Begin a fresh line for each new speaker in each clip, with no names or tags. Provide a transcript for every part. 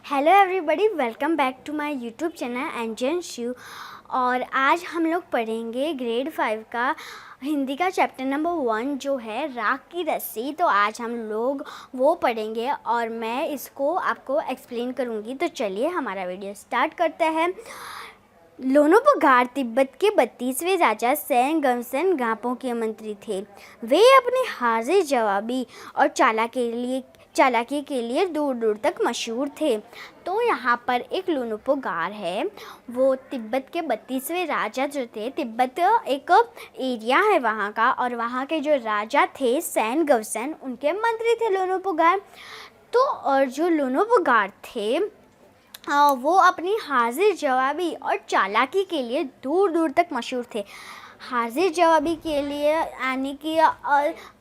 Hello everybody, welcome back to my YouTube channel Anjan Shiv. और आज हम लोग पढ़ेंगे ग्रेड 5 का हिंदी का चैप्टर नंबर 1 जो है राख की रस्सी। तो आज हम लोग वो पढ़ेंगे और मैं इसको आपको एक्सप्लेन करूँगी। तो चलिए हमारा वीडियो स्टार्ट करते हैं। लोनोपगार तिब्बत के 32वें राजा सैन गमसन गापो के मंत्री थे। वे अपने हाजिर जवाबी और चालाकी के लिए दूर दूर तक मशहूर थे। तो यहाँ पर एक लोनोपगार है, वो तिब्बत के 32वें राजा जो थे। तिब्बत एक एरिया है वहाँ का, और वहाँ के जो राजा थे सैन गमसन, उनके मंत्री थे लोनोपगार। तो और जो लोनोपगार थे वो अपनी हाजिर जवाबी और चालाकी के लिए दूर दूर तक मशहूर थे। हाजिर जवाबी के लिए यानी कि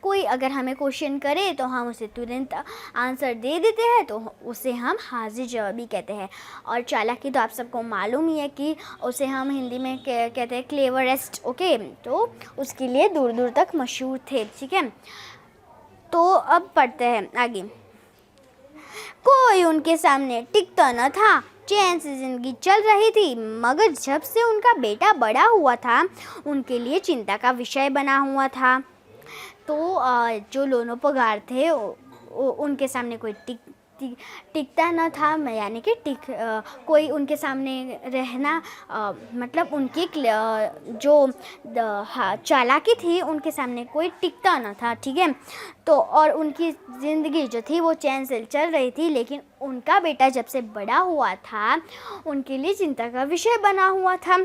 कोई अगर हमें क्वेश्चन करे तो हम उसे तुरंत आंसर दे देते हैं, तो उसे हम हाजिर जवाबी कहते हैं। और चालाकी तो आप सबको मालूम ही है कि उसे हम हिंदी में कहते हैं क्लेवरेस्ट। ओके, तो उसके लिए दूर दूर तक मशहूर थे। ठीक है, तो अब पढ़ते हैं आगे। कोई उनके सामने टिकता न था। चैन से जिंदगी चल रही थी, मगर जब से उनका बेटा बड़ा हुआ था, उनके लिए चिंता का विषय बना हुआ था। तो जो लोनोपगार थे उनके सामने कोई टिकता न था, यानी कि कोई उनके सामने रहना मतलब उनकी जो चालाकी थी उनके सामने कोई टिकता न था। ठीक है, तो और उनकी ज़िंदगी जो थी वो चैन से चल रही थी, लेकिन उनका बेटा जब से बड़ा हुआ था, उनके लिए चिंता का विषय बना हुआ था।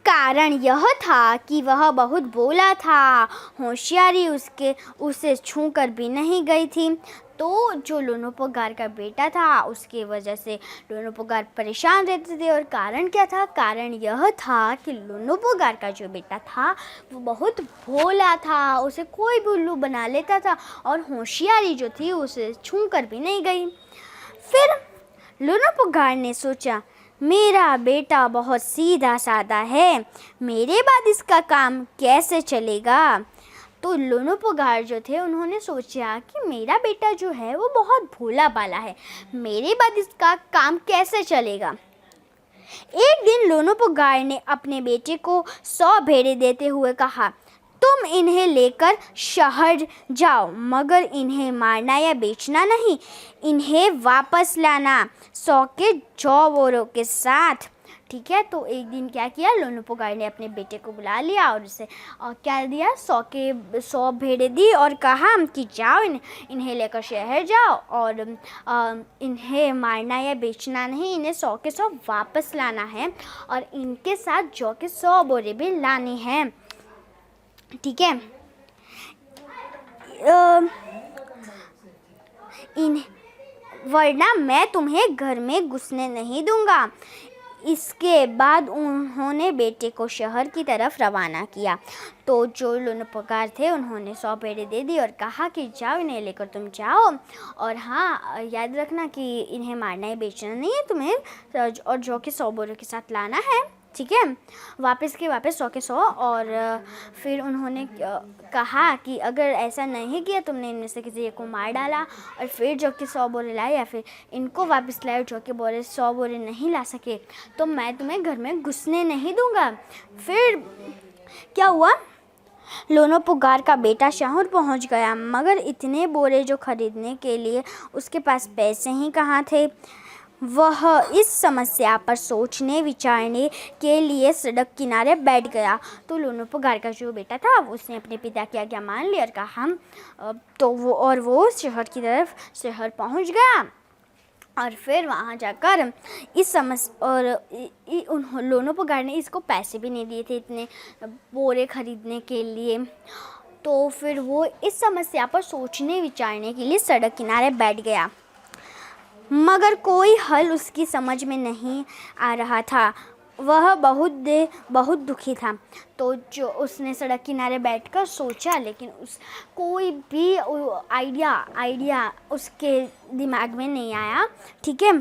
कारण यह था कि वह बहुत भोला था, होशियारी उसे छूकर भी नहीं गई थी। तो जो लोनोपगार का बेटा था, उसकी वजह से लोनोपगार परेशान रहते थे। और कारण क्या था? कारण यह था कि लोनोपगार का जो बेटा था वो बहुत भोला था, उसे कोई भी उल्लू बना लेता था, और होशियारी जो थी उसे छूकर भी नहीं गई। फिर लोनोपगार ने सोचा, मेरा बेटा बहुत सीधा साधा है, मेरे बाद इसका काम कैसे चलेगा? तो लोनोपगार जो थे उन्होंने सोचा कि मेरा बेटा जो है वो बहुत भोला भाला है, मेरे बाद इसका काम कैसे चलेगा? एक दिन लोनोपगार ने अपने बेटे को 100 भेड़ें देते हुए कहा, तुम इन्हें लेकर शहर जाओ, मगर इन्हें मारना या बेचना नहीं, इन्हें वापस लाना 100 के जौहरों के साथ। ठीक है, तो एक दिन क्या किया, लोनोपगार ने अपने बेटे को बुला लिया और उसे क्या दिया, 100 भेड़ें दी और कहा कि जाओ इन्हें लेकर शहर जाओ, और इन्हें मारना या बेचना नहीं, इन्हें 100 के 100 वापस लाना है, और इनके साथ जौ के 100 बोरे भी लाने हैं। ठीक है, वरना मैं तुम्हें घर में घुसने नहीं दूंगा। इसके बाद उन्होंने बेटे को शहर की तरफ रवाना किया। तो जो लोनोपगार थे उन्होंने 100 भेड़ें दे दी और कहा कि जाओ इन्हें लेकर तुम जाओ, और हाँ याद रखना कि इन्हें मारना या बेचना नहीं है तुम्हें, और जौ के 100 बोरों के साथ लाना है। ठीक है, वापस 100 के 100। और फिर उन्होंने कहा कि अगर ऐसा नहीं किया, तुमने इनमें से किसी एक को मार डाला और फिर जौ के 100 बोरे लाए, या फिर इनको वापस लाए जौ के 100 बोरे नहीं ला सके, तो मैं तुम्हें घर में घुसने नहीं दूंगा। फिर क्या हुआ, लोनोपगार का बेटा शहर पहुंच गया, मगर इतने बोरे जो खरीदने के लिए उसके पास पैसे ही कहाँ थे। वह इस समस्या पर सोचने विचारने के लिए सड़क किनारे बैठ गया। तो लोनोपगार का जो बेटा था उसने अपने पिता की आज्ञा मान ली और कहा तो वो शहर पहुंच गया। और फिर वहाँ जाकर इस समस्या और लोनोपगार ने इसको पैसे भी नहीं दिए थे इतने बोरे खरीदने के लिए। तो फिर वो इस समस्या पर सोचने विचारने के लिए सड़क किनारे बैठ गया, मगर कोई हल उसकी समझ में नहीं आ रहा था। वह बहुत दुखी था। तो जो उसने सड़क किनारे बैठकर सोचा, लेकिन कोई भी आइडिया उसके दिमाग में नहीं आया। ठीक है,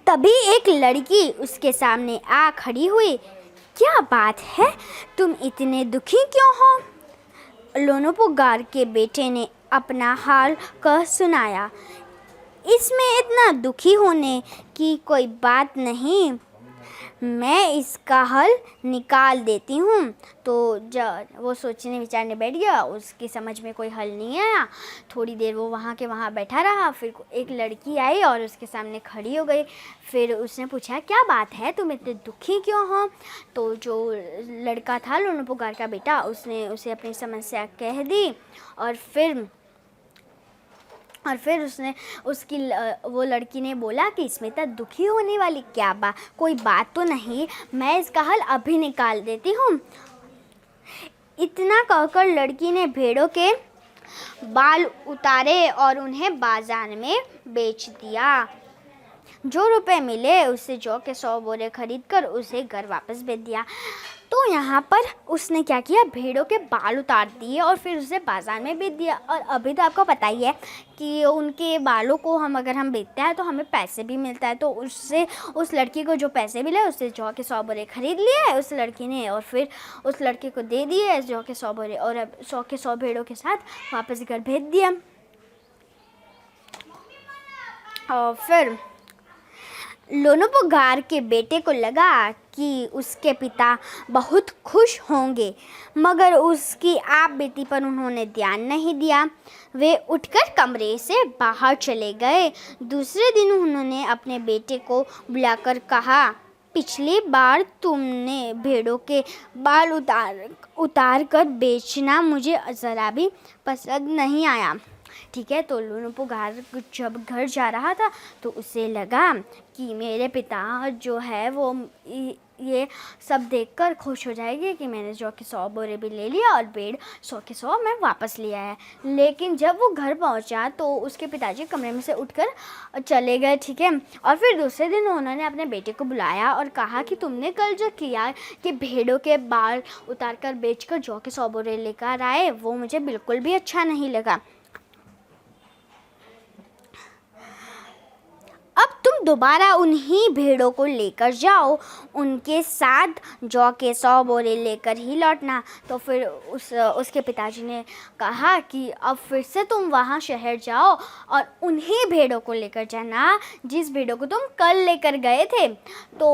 तभी एक लड़की उसके सामने आ खड़ी हुई। क्या बात है, तुम इतने दुखी क्यों हो? लोनोपुगार के बेटे ने अपना हाल कह सुनाया। इसमें इतना दुखी होने की कोई बात नहीं, मैं इसका हल निकाल देती हूँ। तो जब वो सोचने विचारने बैठ गया, उसकी समझ में कोई हल नहीं आया। थोड़ी देर वो वहाँ के वहाँ बैठा रहा, फिर एक लड़की आई और उसके सामने खड़ी हो गई। फिर उसने पूछा, क्या बात है, तुम इतने दुखी क्यों हो? तो जो लड़का था लोनोपुगार का बेटा, उसने उसे अपनी समस्या कह दी और फिर उसने वो लड़की ने बोला कि इसमें तो दुखी होने वाली क्या कोई बात तो नहीं, मैं इसका हल अभी निकाल देती हूँ। इतना कहकर लड़की ने भेड़ों के बाल उतारे और उन्हें बाजार में बेच दिया। जो रुपए मिले उससे जौ के 100 बोरे खरीद कर उसे घर वापस भेज दिया। तो यहाँ पर उसने क्या किया, भेड़ों के बाल उतार दिए और फिर उसे बाज़ार में बेच दिया। और अभी तो आपको पता ही है कि उनके बालों को अगर हम बेचते हैं तो हमें पैसे भी मिलता है। तो उससे उस लड़की को जो पैसे मिले उससे जौ के 100 बोरे खरीद लिए उस लड़की ने और फिर उस लड़के को दे दिए जौ के 100 बोरे और अब 100 के 100 भेड़ों के साथ वापस घर भेज दिया। और फिर लोनोपुगार के बेटे को लगा कि उसके पिता बहुत खुश होंगे, मगर उसकी आप बीती पर उन्होंने ध्यान नहीं दिया। वे उठकर कमरे से बाहर चले गए। दूसरे दिन उन्होंने अपने बेटे को बुलाकर कहा, पिछली बार तुमने भेड़ों के बाल उतार कर बेचना मुझे ज़रा भी पसंद नहीं आया। ठीक है, तो लोनोपुगार जब घर जा रहा था तो उसे लगा कि मेरे पिता जो है वो ये सब देखकर खुश हो जाएगी कि मैंने जौ के 100 बोरे भी ले लिया और भेड़ 100 के 100 मैं वापस लिया है। लेकिन जब वो घर पहुंचा तो उसके पिताजी कमरे में से उठकर चले गए। ठीक है, और फिर दूसरे दिन उन्होंने अपने बेटे को बुलाया और कहा कि तुमने कल जो किया कि भेड़ों के बाल उतार कर बेच कर जौ के 100 बोरे लेकर आए, वो मुझे बिल्कुल भी अच्छा नहीं लगा। अब तुम दोबारा उन्हीं भेड़ों को लेकर जाओ, उनके साथ जौ के 100 बोरे लेकर ही लौटना। तो फिर उसके पिताजी ने कहा कि अब फिर से तुम वहाँ शहर जाओ और उन्हीं भेड़ों को लेकर जाना जिस भेड़ों को तुम कल लेकर गए थे। तो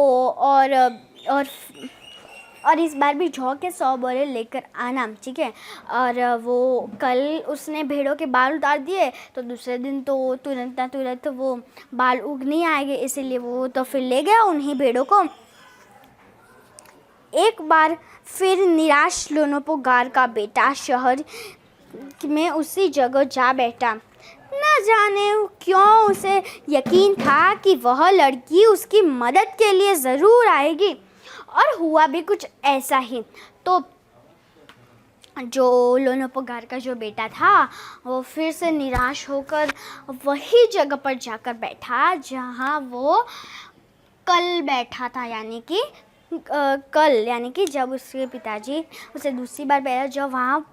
और इस बार भी जौ के 100 बोरे लेकर आना। ठीक है, और वो कल उसने भेड़ों के बाल उतार दिए तो दूसरे दिन तो तुरंत वो बाल उग नहीं आएंगे, इसीलिए वो तो फिर ले गया उन्हीं भेड़ों को। एक बार फिर निराश लोनोपुगार का बेटा शहर में उसी जगह जा बैठा। न जाने क्यों उसे यकीन था कि वह लड़की उसकी मदद के लिए ज़रूर आएगी, और हुआ भी कुछ ऐसा ही। तो जो लोनोपुगार का जो बेटा था वो फिर से निराश होकर वही जगह पर जाकर बैठा जहाँ वो कल बैठा था, यानी कि जब उसके पिताजी उसे दूसरी बार भेजा,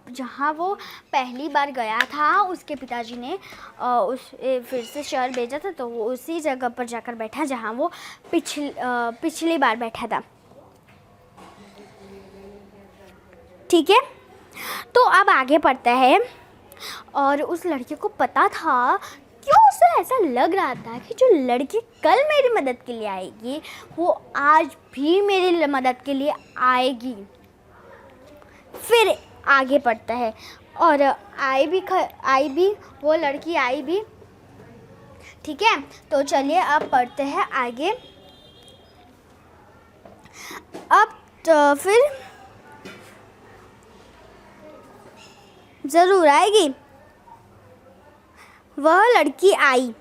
जहाँ वो पहली बार गया था उसके पिताजी ने फिर से शहर भेजा था, तो वो उसी जगह पर जाकर बैठा जहाँ वो पिछली बार बैठा था। ठीक है, तो अब आगे बढ़ता है। और उस लड़के को पता था, क्यों उसे ऐसा लग रहा था कि जो लड़की कल मेरी मदद के लिए आएगी वो आज भी मेरी मदद के लिए आएगी। फिर आगे बढ़ता है और आई भी वो लड़की आई भी। ठीक है, तो चलिए अब पढ़ते हैं आगे। अब तो फिर ज़रूर आएगी। वह लड़की आई,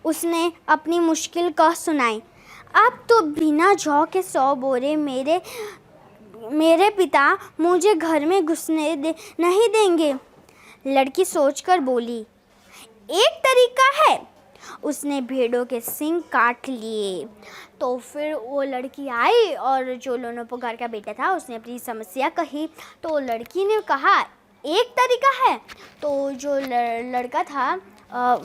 उसने अपनी मुश्किल कह सुनाई। अब तो बिना जौ के 100 बोरे मेरे पिता मुझे घर में घुसने नहीं देंगे। लड़की सोचकर बोली, एक तरीका है। उसने भेड़ों के सींग काट लिए। तो फिर वो लड़की आई और जो लोनोपुगार का बेटा था उसने अपनी समस्या कही। तो लड़की ने कहा, एक तरीका है। तो जो लड़का था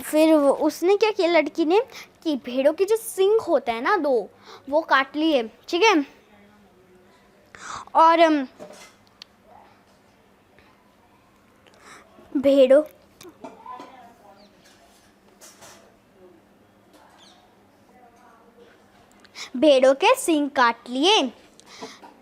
फिर उसने क्या किया, लड़की ने कि भेड़ों के जो सींग होते हैं ना 2, वो काट लिए। ठीक है, और भेड़ों भेड़ों के सींग काट लिए।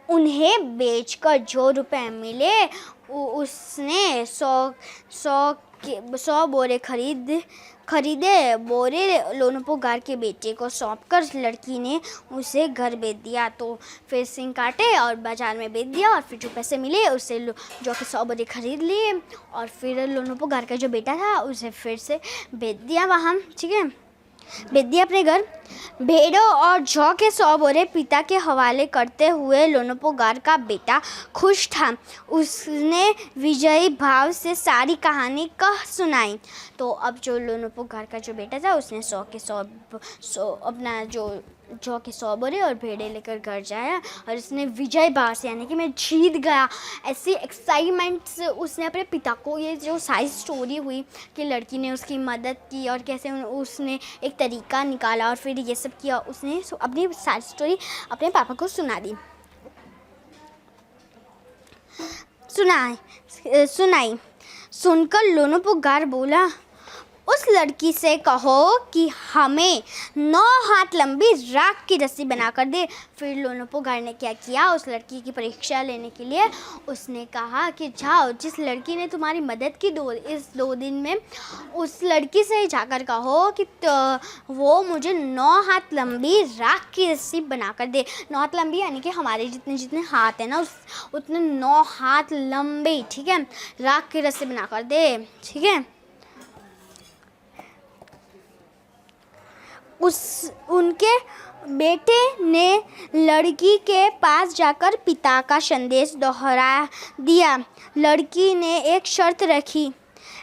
उन्हें बेचकर जो रुपए मिले उसने 100 बोरे खरीदे। बोरे लोनोपोगार के बेटे को सौंपकर लड़की ने उसे घर बेच दिया। तो फिर सींग काटे और बाजार में बेच दिया और फिर जो पैसे मिले उससे जो कि 100 बोरे खरीद लिए और फिर लोनोपोगार का जो बेटा था उसे फिर से बेच दिया वहाँ, ठीक है, बेच दिया अपने घर। भेड़ों और जौ के 100 बोरे पिता के हवाले करते हुए लोनोपोगार का बेटा खुश था। उसने विजयी भाव से सारी कहानी कह सुनाई। तो अब जो लोनोपोगार का जो बेटा था उसने 100 के 100 अपना जौ के 100 बोरे और भेड़े लेकर घर जाया और उसने विजय भाव से, यानी कि मैं जीत गया, ऐसी एक्साइटमेंट से उसने अपने पिता को, ये जो सारी स्टोरी हुई कि लड़की ने उसकी मदद की और कैसे उसने एक तरीका निकाला और फिर ये सब किया, उसने अपनी सारी स्टोरी अपने पापा को सुना दी, सुनाई। सुनकर लोनोपोगार बोला, उस लड़की से कहो कि हमें 9 हाथ लंबी राख की रस्सी बनाकर दे। फिर लोनोपोगार ने क्या किया, उस लड़की की परीक्षा लेने के लिए उसने कहा कि जाओ, जिस लड़की ने तुम्हारी मदद की इस 2 दिन में, उस लड़की से जाकर कहो कि वो मुझे 9 हाथ लंबी राख की रस्सी बनाकर दे। 9 हाथ लंबी यानी कि हमारे जितने हाथ हैं ना, उतने 9 हाथ लंबी, ठीक है, राख की रस्सी बनाकर दे, ठीक है। उनके बेटे ने लड़की के पास जाकर पिता का संदेश दोहरा दिया। लड़की ने एक शर्त रखी,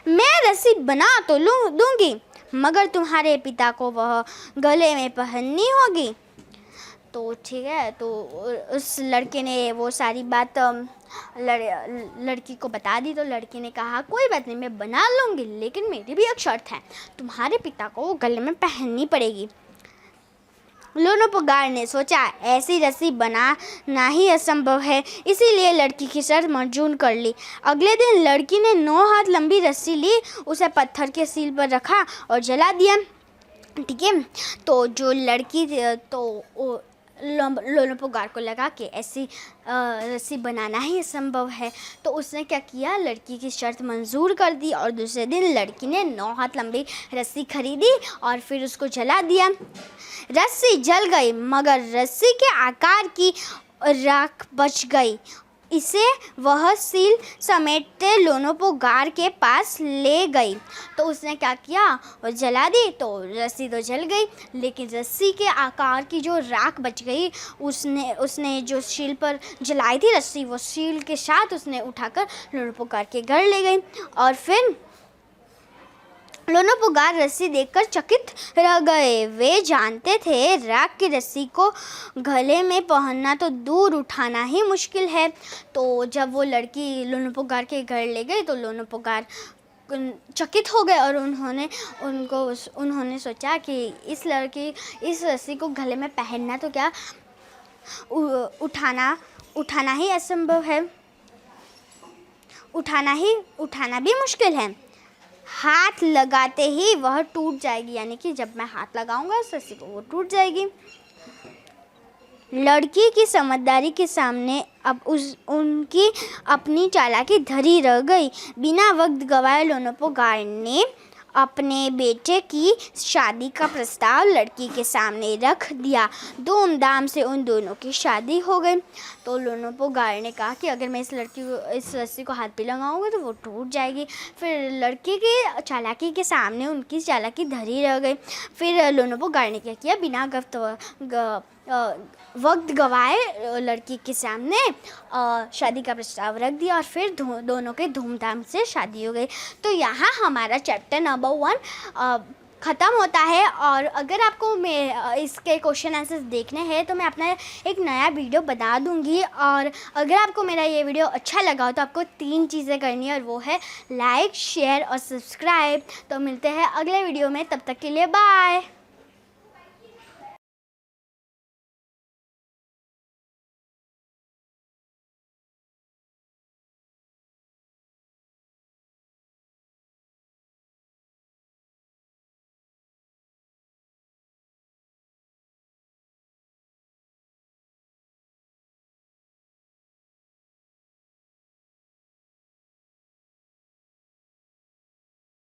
मैं रस्सी बना तो दूंगी, मगर तुम्हारे पिता को वह गले में पहननी होगी। तो ठीक है, तो उस लड़के ने वो सारी बात लड़की को बता दी। तो लड़की ने कहा, कोई बात नहीं, मैं बना लूँगी, लेकिन मेरी भी एक शर्त है, तुम्हारे पिता को वो गले में पहननी पड़ेगी। लोनोपोगार ने सोचा, ऐसी रस्सी बनाना ही असंभव है, इसीलिए लड़की की शर्त मंजूर कर ली। अगले दिन लड़की ने 9 हाथ लंबी रस्सी ली, उसे पत्थर के सील पर रखा और जला दिया, ठीक है। तो जो लड़की तो लोनोपोगार को लगा कि ऐसी रस्सी बनाना ही असंभव है। तो उसने क्या किया, लड़की की शर्त मंजूर कर दी और दूसरे दिन लड़की ने 9 हाथ लंबी रस्सी खरीदी और फिर उसको जला दिया। रस्सी जल गई, मगर रस्सी के आकार की राख बच गई। इसे वह सील समेटते लोनोपोगार के पास ले गई। तो उसने क्या किया, वो जला दी। तो रस्सी तो जल गई, लेकिन रस्सी के आकार की जो राख बच गई, उसने जो शील पर जलाई थी रस्सी, वो शील के साथ उसने उठाकर लोनोपोगार के घर ले गई। और फिर लोनोपोगार रस्सी देखकर चकित रह गए। वे जानते थे राख की रस्सी को गले में पहनना तो दूर, उठाना ही मुश्किल है। तो जब वो लड़की लोनोपोगार के घर ले गई तो लोनोपोगार चकित हो गए और उन्होंने सोचा कि इस रस्सी को गले में पहनना तो क्या, उठाना ही असंभव है, उठाना भी मुश्किल है। हाथ लगाते ही वह टूट जाएगी, यानी कि जब मैं हाथ लगाऊंगा उस रस्सी को, वो टूट जाएगी। लड़की की समझदारी के सामने अब उनकी अपनी चालाकी धरी रह गई। बिना वक्त गवाए लोनोपोगार ने अपने बेटे की शादी का प्रस्ताव लड़की के सामने रख दिया। धूमधाम से उन दोनों की शादी हो गई। तो लोनोपोगार ने कहा कि अगर मैं इस रस्सी को हाथ पे लगाऊंगा तो वो टूट जाएगी। फिर लड़की की चालाकी के सामने उनकी चालाकी धरी रह गई। फिर लोनोपोगार ने क्या किया, बिना वक्त गवाए लड़की के सामने शादी का प्रस्ताव रख दिया और फिर दोनों के धूमधाम से शादी हो गई। तो यहाँ हमारा चैप्टर नंबर 1 ख़त्म होता है। और अगर आपको इसके क्वेश्चन आंसर्स देखने हैं तो मैं अपना एक नया वीडियो बना दूंगी। और अगर आपको मेरा ये वीडियो अच्छा लगा हो तो आपको 3 चीज़ें करनी है, और वो है लाइक, शेयर और सब्सक्राइब। तो मिलते हैं अगले वीडियो में, तब तक के लिए बाय।